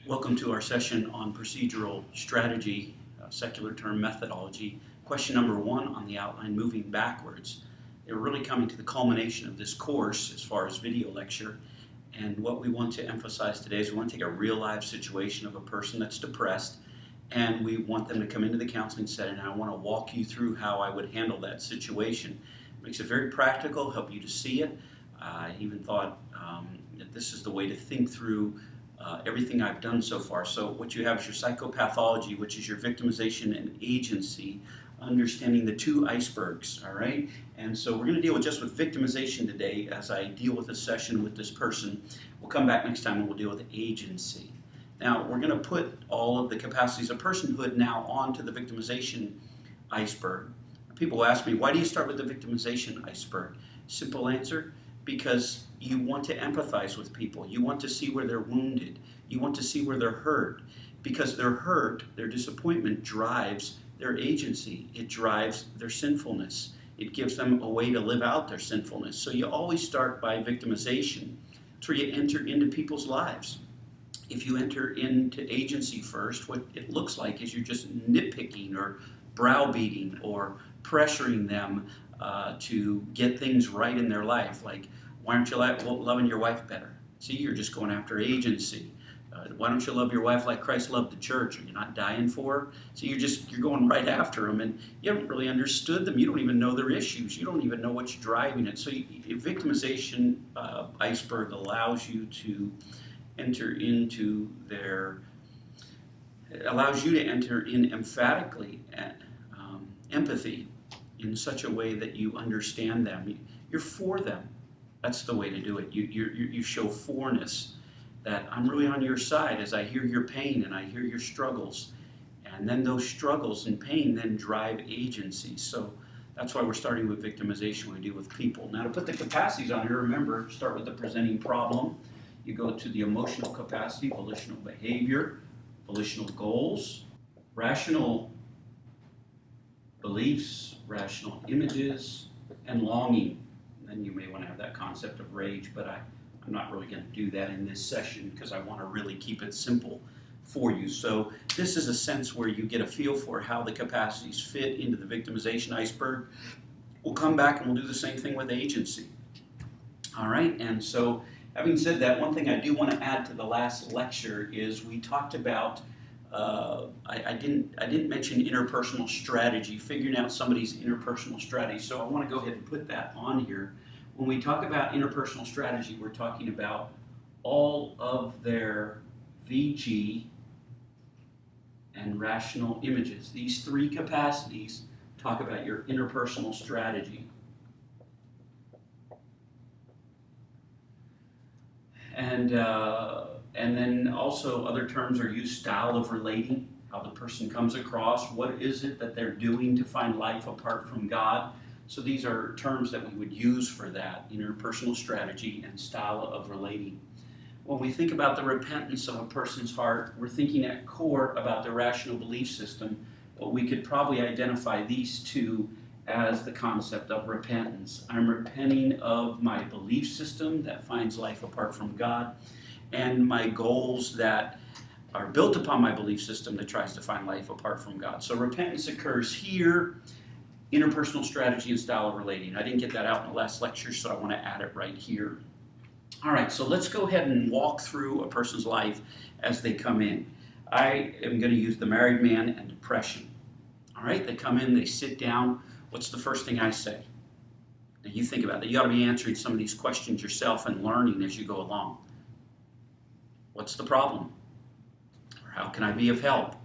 Welcome to our session on procedural strategy, secular term methodology. Question number 1 on the outline, moving backwards. We're really coming to the culmination of this course as far as video lecture. And what we want to emphasize today is we want to take a real life situation of a person that's depressed, and we want them to come into the counseling setting, and I want to walk you through how I would handle that situation. It makes it very practical, help you to see it. I even thought that this is the way to think through everything I've done so far. So what you have is your psychopathology, which is your victimization and agency, understanding the two icebergs, all right? And so we're going to deal just with victimization today as I deal with a session with this person. We'll come back next time and we'll deal with agency. Now, we're going to put all of the capacities of personhood now onto the victimization iceberg. People ask me, why do you start with the victimization iceberg? Simple answer, because you want to empathize with people. You want to see where they're wounded. You want to see where they're hurt. Because their hurt, their disappointment drives their agency. It drives their sinfulness. It gives them a way to live out their sinfulness. So you always start by victimization. It's where you enter into people's lives. If you enter into agency first, what it looks like is you're just nitpicking or browbeating or pressuring them to get things right in their life. Like, why aren't you loving your wife better? See, you're just going after agency. Why don't you love your wife like Christ loved the church? Are you not dying for her? So you're going right after them, and you haven't really understood them. You don't even know their issues. You don't even know what's driving it. So victimization iceberg allows you to enter into allows you to enter in emphatically empathy in such a way that you understand them. You're for them. That's the way to do it. You show forness, that I'm really on your side as I hear your pain and I hear your struggles. And then those struggles and pain then drive agency. So that's why we're starting with victimization when we deal with people. Now, to put the capacities on here, remember, start with the presenting problem. You go to the emotional capacity, volitional behavior, volitional goals, rational beliefs, rational images, and longing. And then you may want to have that concept of rage, but I'm not really going to do that in this session because I want to really keep it simple for you. So this is a sense where you get a feel for how the capacities fit into the victimization iceberg. We'll come back and we'll do the same thing with agency. All right, and so having said that, one thing I do want to add to the last lecture is we talked about, I didn't mention interpersonal strategy, figuring out somebody's interpersonal strategy. So I want to go ahead and put that on here. When we talk about interpersonal strategy, we're talking about all of their VG and rational images. These three capacities talk about your interpersonal strategy. And then also other terms are used, style of relating, how the person comes across, what is it that they're doing to find life apart from God. So these are terms that we would use for that, interpersonal strategy and style of relating. When we think about the repentance of a person's heart, we're thinking at core about the rational belief system, but we could probably identify these two as the concept of repentance. I'm repenting of my belief system that finds life apart from God, and my goals that are built upon my belief system that tries to find life apart from God. So repentance occurs here, interpersonal strategy and style of relating. I didn't get that out in the last lecture, so I want to add it right here. All right, so let's go ahead and walk through a person's life as they come in. I am going to use the married man and depression. All right, they come in, they sit down. What's the first thing I say? Now you think about that. You ought to be answering some of these questions yourself and learning as you go along. What's the problem? Or how can I be of help?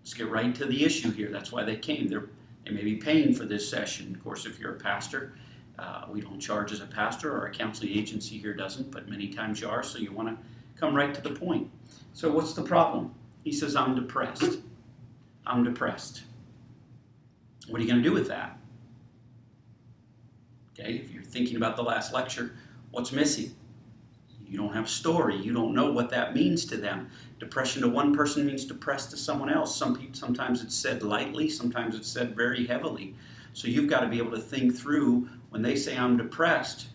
Let's get right to the issue here. That's why they came. They may be paying for this session. Of course, if you're a pastor, we don't charge as a pastor, or a counseling agency here doesn't, but many times you are, so you want to come right to the point. So what's the problem? He says, I'm depressed. I'm depressed. What are you going to do with that? Okay, if you're thinking about the last lecture, what's missing? You don't have a story. You don't know what that means to them. Depression to one person means depressed to someone else. Sometimes it's said lightly, sometimes it's said very heavily. So you've got to be able to think through, when they say I'm depressed,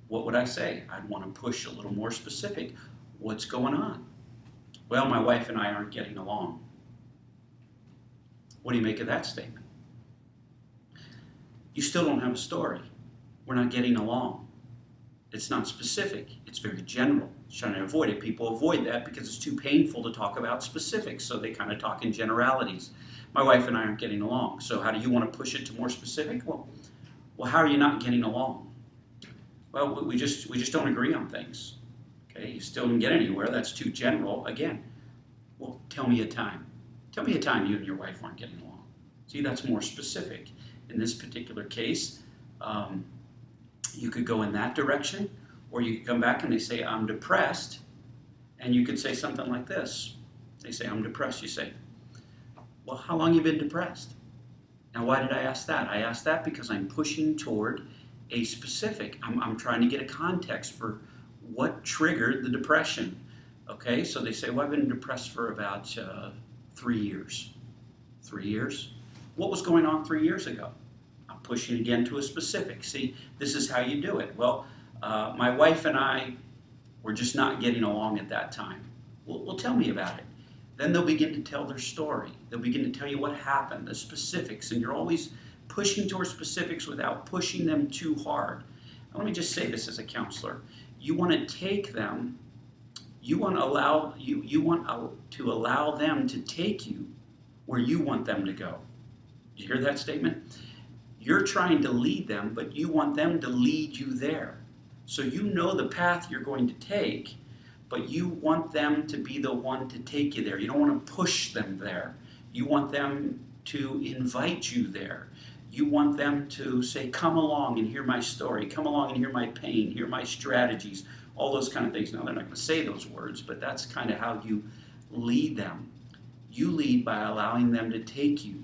what would I say? I'd want to push a little more specific. What's going on? Well, my wife and I aren't getting along. What do you make of that statement? You still don't have a story. We're not getting along. It's not specific. It's very general. It's trying to avoid it. People avoid that because it's too painful to talk about specifics, so they kind of talk in generalities. My wife and I aren't getting along. So how do you want to push it to more specific? Well, how are you not getting along? Well, we just don't agree on things. Okay, you still didn't get anywhere. That's too general. Again, well, tell me a time. Tell me a time you and your wife aren't getting along. See, that's more specific. In this particular case, you could go in that direction, or you could come back and they say, I'm depressed, and you could say something like this. They say, I'm depressed. You say, well, how long have you been depressed? Now, why did I ask that? I asked that because I'm pushing toward a specific. I'm trying to get a context for what triggered the depression. Okay, so they say, well, I've been depressed for about 3 years. 3 years? What was going on 3 years ago? I'm pushing again to a specific. See, this is how you do it. Well, my wife and I were just not getting along at that time. Well, tell me about it. Then they'll begin to tell their story. They'll begin to tell you what happened, the specifics, and you're always pushing towards specifics without pushing them too hard. Now, let me just say this as a counselor. You want to take them, you want to allow them to take you where you want them to go. Did you hear that statement? You're trying to lead them, but you want them to lead you there. So you know the path you're going to take, but you want them to be the one to take you there. You don't want to push them there. You want them to invite you there. You want them to say, come along and hear my story. Come along and hear my pain, hear my strategies, all those kind of things. Now, they're not going to say those words, but that's kind of how you lead them. You lead by allowing them to take you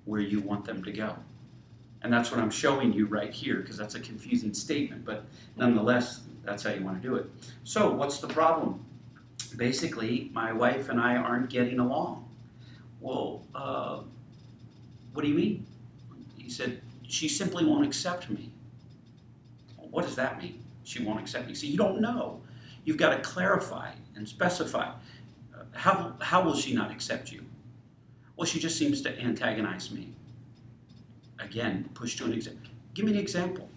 where you want them to go. And that's what I'm showing you right here, because that's a confusing statement, but nonetheless, that's how you want to do it. So what's the problem? Basically, my wife and I aren't getting along. Well, what do you mean? He said, she simply won't accept me. Well, what does that mean? She won't accept me. See, you don't know. You've got to clarify and specify. How will she not accept you? Well, she just seems to antagonize me. Again, push to an example. Give me an example.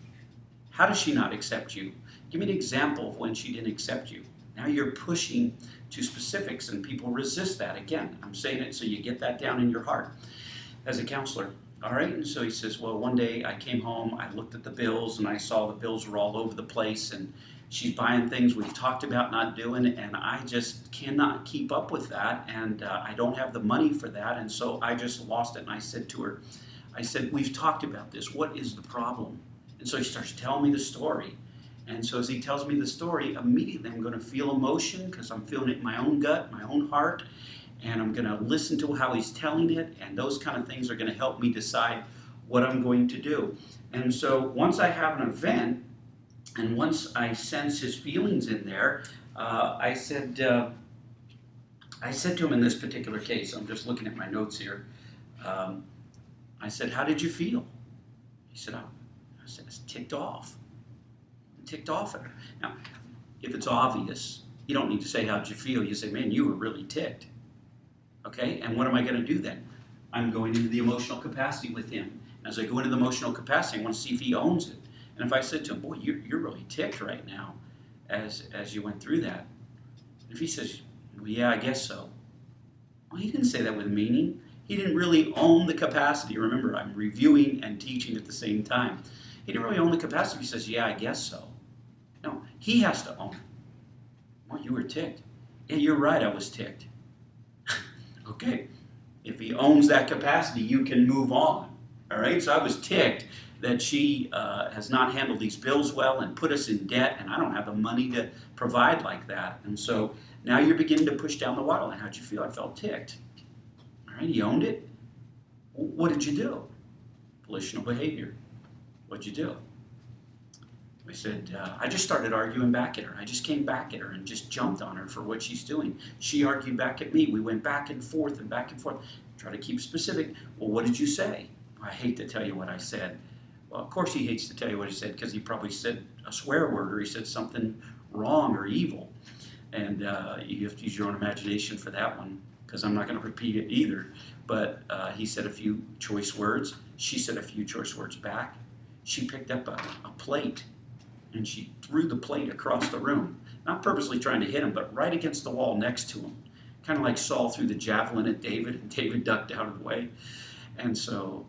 How does she not accept you? Give me an example of when she didn't accept you. Now you're pushing to specifics, and people resist that. Again, I'm saying it so you get that down in your heart as a counselor. All right, and so he says, well, one day I came home, I looked at the bills, and I saw the bills were all over the place, and she's buying things we've talked about not doing, and I just cannot keep up with that, and I don't have the money for that, and so I just lost it. And I said to her, we've talked about this. What is the problem? And so he starts telling me the story. And so as he tells me the story, immediately I'm going to feel emotion because I'm feeling it in my own gut, my own heart, and I'm going to listen to how he's telling it, and those kind of things are going to help me decide what I'm going to do. And so once I have an event, and once I sense his feelings in there, I said to him in this particular case, I'm just looking at my notes here, I said, how did you feel? He said, I was ticked off. I'm ticked off at her. Now, if it's obvious, you don't need to say, how'd you feel? You say, man, you were really ticked. Okay, and what am I going to do then? I'm going into the emotional capacity with him. As I go into the emotional capacity, I want to see if he owns it. And if I said to him, boy, you're really ticked right now as you went through that. If he says, well, yeah, I guess so. Well, he didn't say that with meaning. He didn't really own the capacity. Remember, I'm reviewing and teaching at the same time. He didn't really own the capacity. He says, yeah, I guess so. No, he has to own it. Well, you were ticked. Yeah, you're right, I was ticked. Okay, if he owns that capacity, you can move on. All right, so I was ticked that she has not handled these bills well and put us in debt, and I don't have the money to provide like that. And so now you're beginning to push down the water line. How'd you feel? I felt ticked. All right, he owned it. What did you do? Volitional behavior. What'd you do? I said, I just started arguing back at her. I just came back at her and just jumped on her for what she's doing. She argued back at me. We went back and forth and back and forth. Try to keep specific. Well, what did you say? I hate to tell you what I said. Well, of course he hates to tell you what he said because he probably said a swear word or he said something wrong or evil. And you have to use your own imagination for that one, because I'm not going to repeat it either. But he said a few choice words. She said a few choice words back. She picked up a plate, and she threw the plate across the room, not purposely trying to hit him, but right against the wall next to him. Kind of like Saul threw the javelin at David, and David ducked out of the way. And so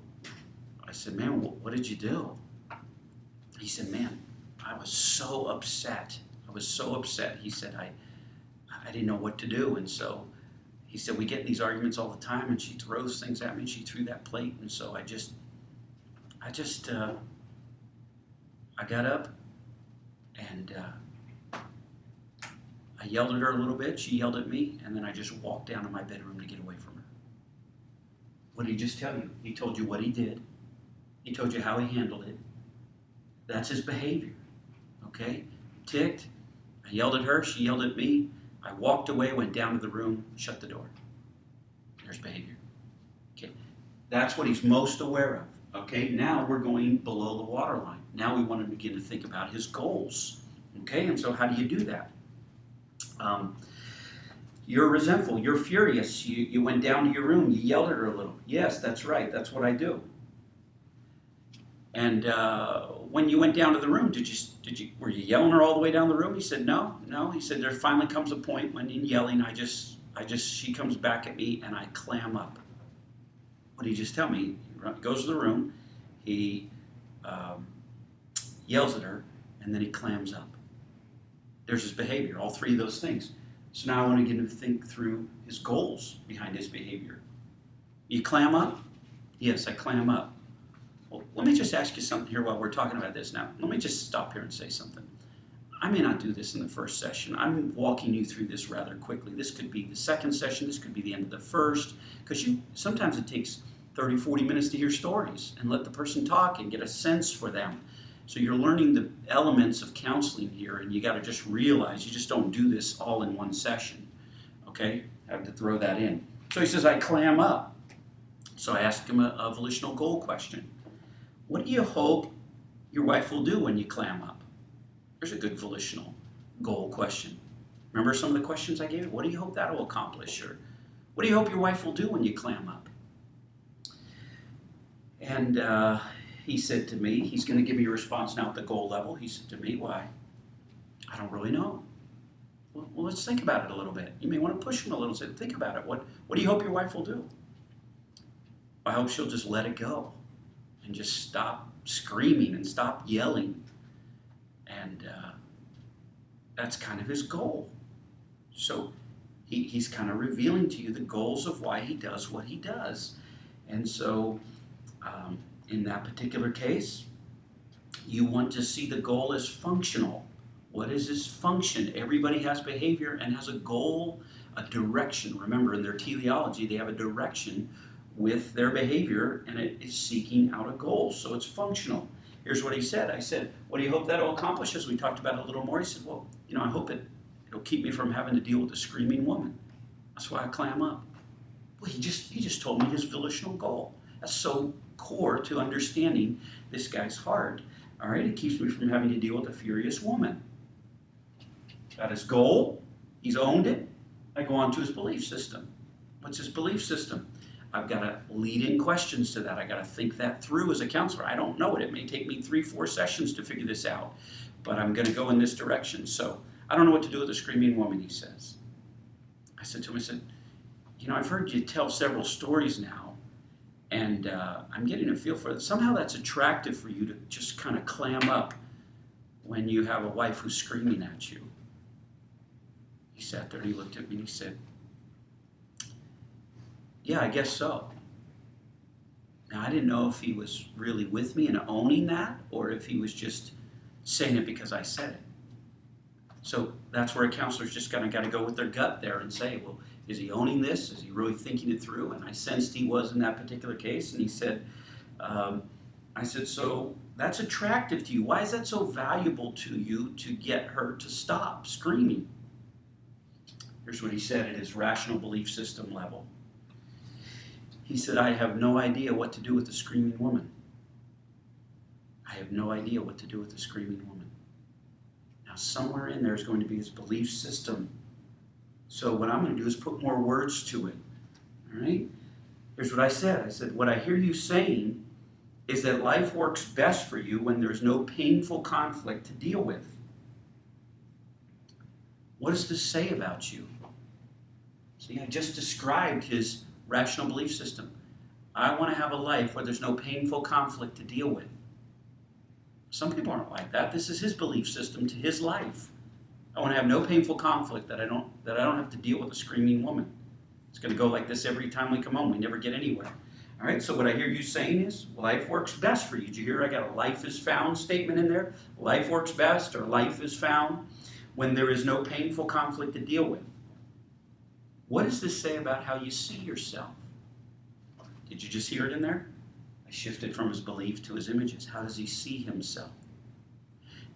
I said, man, what did you do? He said, man, I was so upset. I was so upset. He said, I didn't know what to do. And so he said, we get in these arguments all the time, and she throws things at me, and she threw that plate. And so I got up, and I yelled at her a little bit. She yelled at me, and then I just walked down to my bedroom to get away from her. What did he just tell you? He told you what he did. He told you how he handled it. That's his behavior, okay? Ticked. I yelled at her. She yelled at me. I walked away, went down to the room, shut the door. There's behavior. Okay, that's what he's most aware of. Okay, now we're going below the waterline. Now we want to begin to think about his goals. Okay, and so how do you do that? You're resentful. You're furious. You went down to your room. You yelled at her a little. Yes, that's right. That's what I do. And when you went down to the room, were you yelling her all the way down the room? He said, no. He said, there finally comes a point when in yelling, she comes back at me and I clam up. What did he just tell me? He goes to the room, he yells at her, and then he clams up. There's his behavior, all three of those things. So now I want to get him to think through his goals behind his behavior. You clam up? Yes, I clam up. Well, let me just ask you something here while we're talking about this now. Let me just stop here and say something. I may not do this in the first session. I'm walking you through this rather quickly. This could be the second session. This could be the end of the first. Because sometimes it takes 30, 40 minutes to hear stories and let the person talk and get a sense for them. So you're learning the elements of counseling here, and you got to just realize you just don't do this all in one session. Okay? I have to throw that in. So he says, I clam up. So I asked him a volitional goal question. What do you hope your wife will do when you clam up? There's a good volitional goal question. Remember some of the questions I gave you? What do you hope that will accomplish? Or what do you hope your wife will do when you clam up? And he said to me, he's going to give me a response now at the goal level. He said to me, why? I don't really know. Well, let's think about it a little bit. You may want to push him a little and say, think about it. What do you hope your wife will do? I hope she'll just let it go and just stop screaming and stop yelling. And that's kind of his goal. So he's kind of revealing to you the goals of why he does what he does. And so in that particular case, you want to see the goal as functional. What is his function? Everybody has behavior and has a goal, a direction. Remember, in their teleology, they have a direction with their behavior, and it is seeking out a goal. So it's functional. Here's what he said. I said, what do you hope that will accomplish? As we talked about it a little more, he said, well, I hope it'll keep me from having to deal with a screaming woman. That's why I clam up. Well, he just told me his volitional goal. That's so core to understanding this guy's heart. All right, it keeps me from having to deal with a furious woman. Got his goal. He's owned it. I go on to his belief system. What's his belief system? I've got to lead in questions to that. I got to think that through as a counselor. I don't know it. It may take me 3-4 sessions to figure this out, but I'm going to go in this direction. So I don't know what to do with a screaming woman, he says. I said to him, I've heard you tell several stories now, and I'm getting a feel for it. Somehow that's attractive for you to just kind of clam up when you have a wife who's screaming at you. He sat there and he looked at me and he said, yeah, I guess so. Now, I didn't know if he was really with me and owning that, or if he was just saying it because I said it. So that's where a counselor's just kind of got to go with their gut there and say, well, is he owning this? Is he really thinking it through? And I sensed he was in that particular case. And he said, I said, so that's attractive to you. Why is that so valuable to you to get her to stop screaming? Here's what he said at his rational belief system level. He said, I have no idea what to do with a screaming woman. I have no idea what to do with a screaming woman. Now, somewhere in there is going to be his belief system So what I'm going to do is put more words to it. All right? Here's what I said. I said, what I hear you saying is that life works best for you when there's no painful conflict to deal with. What does this say about you? See, I just described his rational belief system. I want to have a life where there's no painful conflict to deal with. Some people aren't like that. This is his belief system to his life. I want to have no painful conflict that I don't have to deal with a screaming woman. It's going to go like this every time we come home. We never get anywhere. All right, so what I hear you saying is life works best for you. Did you hear I got a life is found statement in there? Life works best or life is found when there is no painful conflict to deal with. What does this say about how you see yourself? Did you just hear it in there? I shifted from his belief to his images. How does he see himself?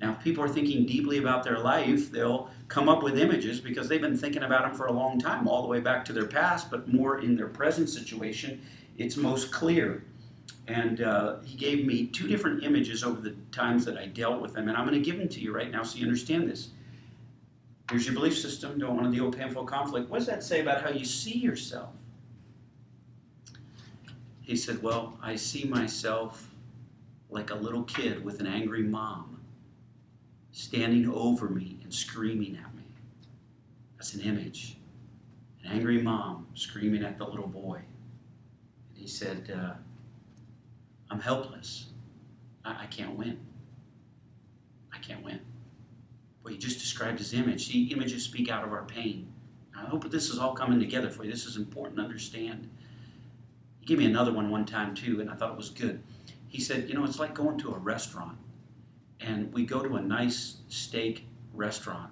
Now, if people are thinking deeply about their life, they'll come up with images because they've been thinking about them for a long time, all the way back to their past, but more in their present situation, it's most clear. And he gave me 2 different images over the times that I dealt with them, and I'm going to give them to you right now so you understand this. Here's your belief system. Don't want to deal with painful conflict. What does that say about how you see yourself? He said, well, I see myself like a little kid with an angry mom standing over me and screaming at me. That's an image. An angry mom screaming at the little boy. And he said, I'm helpless. I can't win. I can't win. Well, he just described his image. See, images speak out of our pain. I hope this is all coming together for you. This is important to understand. He gave me another one time too, and I thought it was good. He said, it's like going to a restaurant. And we go to a nice steak restaurant.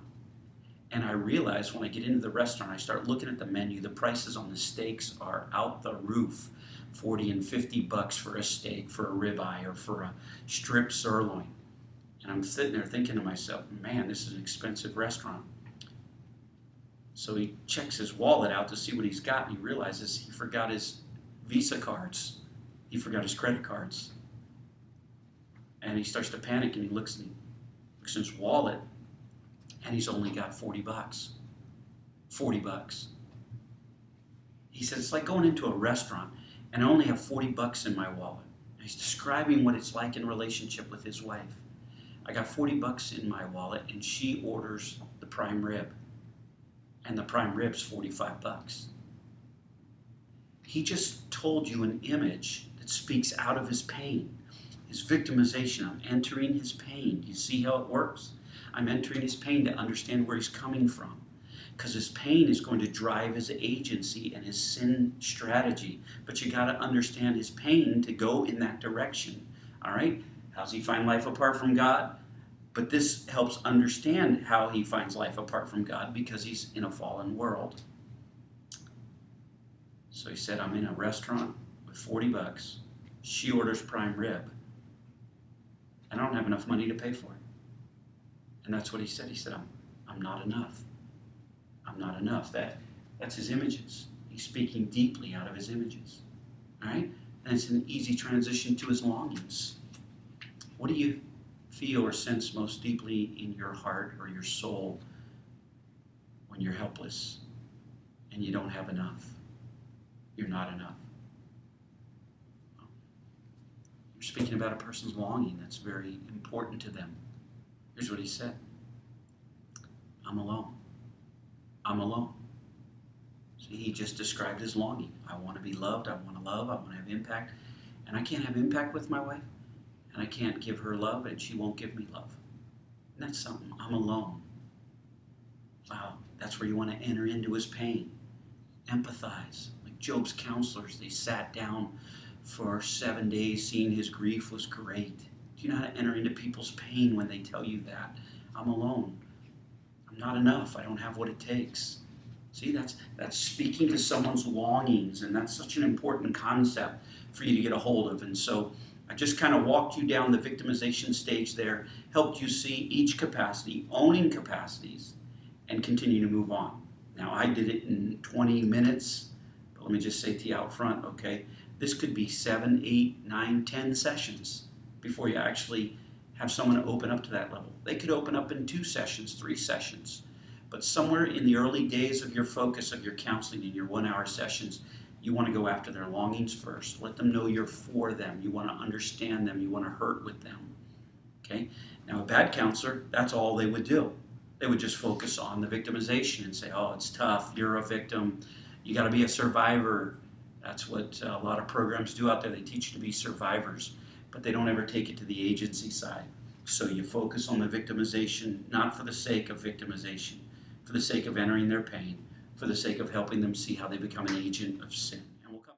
And I realize when I get into the restaurant, I start looking at the menu. The prices on the steaks are out the roof. $40 and $50 for a steak, for a ribeye, or for a strip sirloin. And I'm sitting there thinking to myself, man, this is an expensive restaurant. So he checks his wallet out to see what he's got, and he realizes he forgot his Visa cards. He forgot his credit cards. And he starts to panic, and he looks in his wallet, and he's only got $40. $40. He said, it's like going into a restaurant, and I only have $40 in my wallet. And he's describing what it's like in relationship with his wife. I got $40 in my wallet, and she orders the prime rib. And the prime rib's $45. He just told you an image that speaks out of his pain, his victimization. I'm entering his pain. You see how it works? I'm entering his pain to understand where he's coming from, because his pain is going to drive his agency and his sin strategy. But you got to understand his pain to go in that direction. All right? How does he find life apart from God? But this helps understand how he finds life apart from God, because he's in a fallen world. So he said, I'm in a restaurant with $40. She orders prime rib. And I don't have enough money to pay for it. And that's what he said. He said, I'm not enough. I'm not enough. That's his images. He's speaking deeply out of his images. All right? And it's an easy transition to his longings. What do you feel or sense most deeply in your heart or your soul when you're helpless and you don't have enough? You're not enough. You're speaking about a person's longing that's very important to them. Here's what he said. I'm alone. I'm alone. See, he just described his longing. I want to be loved. I want to love. I want to have impact. And I can't have impact with my wife. And I can't give her love, and she won't give me love. And that's something. I'm alone. Wow. That's where you want to enter into his pain. Empathize. Like Job's counselors, they sat down for 7 days, seeing his grief was great. Do you know how to enter into people's pain when they tell you that? I'm alone. I'm not enough. I don't have what it takes. See, that's speaking to someone's longings, and that's such an important concept for you to get a hold of. And so I just kind of walked you down the victimization stage there, helped you see each capacity, owning capacities, and continue to move on. Now, I did it in 20 minutes, but let me just say to you out front, okay, this could be 7, 8, 9, 10 sessions before you actually have someone open up to that level. They could open up in 2 sessions, 3 sessions. But somewhere in the early days of your focus of your counseling in your 1-hour sessions, you want to go after their longings first. Let them know you're for them. You want to understand them. You want to hurt with them. Okay? Now, a bad counselor, that's all they would do. They would just focus on the victimization and say, oh, it's tough. You're a victim. You got to be a survivor. That's what a lot of programs do out there. They teach you to be survivors, but they don't ever take it to the agency side. So you focus on the victimization, not for the sake of victimization, for the sake of entering their pain, for the sake of helping them see how they become an agent of sin.